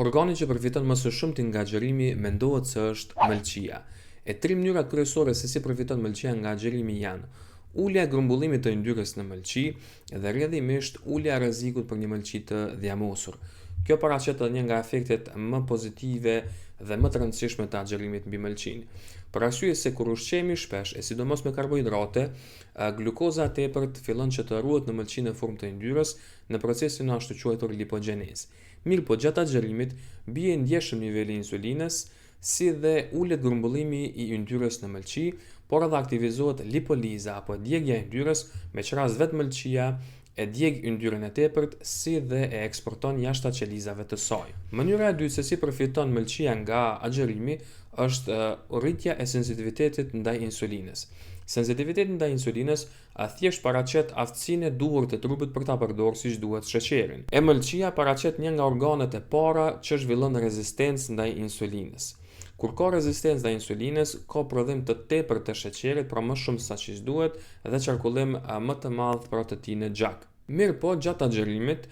Organi që përfiton më së shumti nga xherimi mendohet se është mëlçia. E tri mënyrat kryesore se si përfiton mëlçia nga xherimi janë: ulja e grumbullimit të yndyrës në mëlçi dhe rrjedhimisht ulja e rrezikut për një mëlçi të dhjamosur. Kjo paraqet edhe një nga efektet më pozitive dhe më të rëndësishme të xherimit mbi mëlçin. Për arsye se kur ushqemi shpesh, e sidomos me karbohidrate, glukoza e tepërt fillon që të ruhet në mëlçinë në formë të yndyrës në procesin ashtu quajtur lipogjenezë. Mirë po gjatë xherimit bie ndjeshëm niveli i insulinës, si dhe ulet grumbullimi i yndyrës në mëlçi, por edhe aktivizohet lipoliza apo djegja e yndyrës, me që rast vetë mëlçia e djeg yndyrën e tepërt, si dhe e eksporton jashtë qelizave të saj. Mënyra e dytë se si përfiton mëlçia nga xherimi është rritja e sensitivitetit ndaj insulinës. Sensitiviteti ndaj insulinës thjesht paraqet aftësinë e duhur të trupit për ta përdorur siç duhet sheqerin. E mëlçia paraqet një nga organet e para që zhvillon rezistencë ndaj insulinës. Kur ka rezistencë ndaj insulinës, ka prodhim të tepërt të sheqerit, pra më shumë sa ç'is duhet, dhe qarkullim më të madh për të tij në gjak. Mirë po, gjatë xherimit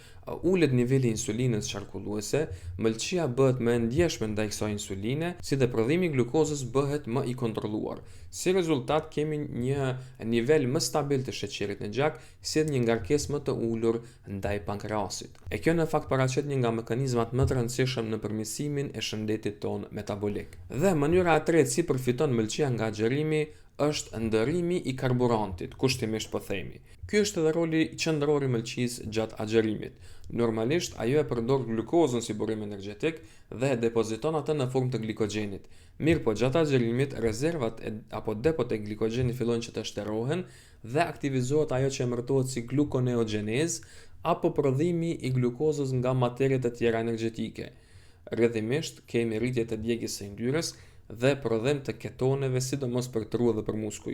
ulet niveli i insulinës qarkulluese, mëlçia bëhet më e ndjeshme ndaj kësaj insuline, si dhe prodhimi i glukozës bëhet më i kontrolluar. Si rezultat kemi një nivel më stabil të sheqerit në gjak, si dhe një ngarkesë më të ulur ndaj pankreasit. E kjo në fakt paraqet një nga mekanizmat më të rëndësishëm në përmirësimin e shëndetit ton metabolik. Dhe mënyra e tretë si përfiton mëlçia nga xherimi është ndërrimi i karburantit, kushtimisht po themi. Ky është edhe roli qendror i mëlçisë gjatë xherimit. Normalisht ajo e përdor glukozën si burim energjetik dhe e depoziton atë në formë të glikogjenit. Mirë po gjatë xherimit rezervat apo depot e glikogjenit fillojnë që të shtërrohen dhe aktivizohet ajo që emërtohet si glukoneogenezë apo prodhimi i glukozës nga materiet e tjera energjetike. Rrjedhimisht kemi rritje të djegjes së yndyrës dhe prodhim të ketoneve, sidomos për tru dhe për muskuj.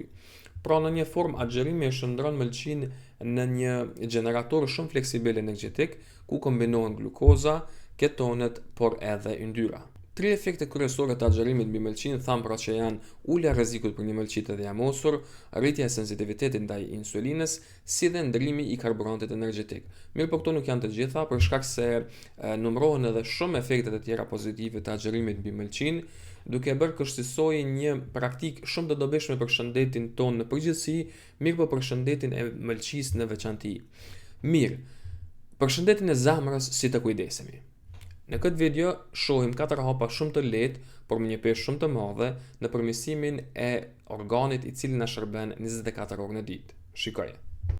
Pra në një formë xherimi e shndron mëlçin në një gjenerator shumë fleksibil energjetik, ku kombinohen glukoza, ketonet, por edhe yndyra. Tri efekte kryesore të xherimit mbi mëlçin tham pra që janë ulja e rrezikut për një mëlçi të dhjamosur, rritja e sensitivitetit ndaj insulinës, si dhe ndrimi i karburantit energjetik. Mirë po këto nuk janë të gjitha, për shkak se numërohen edhe shumë efektet e tjera pozitive të xherimit mbi mëlçin, duke bërë kështisoj një praktik shumë të dobishme për shëndetin ton në përgjithësi, mirë po për shëndetin e mëlçisë në veçanti. Mirë, për shëndetin e zemrës si të kujdesemi. Në këtë video shohim 4 hapa shumë të lehtë, por me një peshë shumë të madhe në përmirësimin e organit i cili na shërben 24 orë në ditë. Shikoje.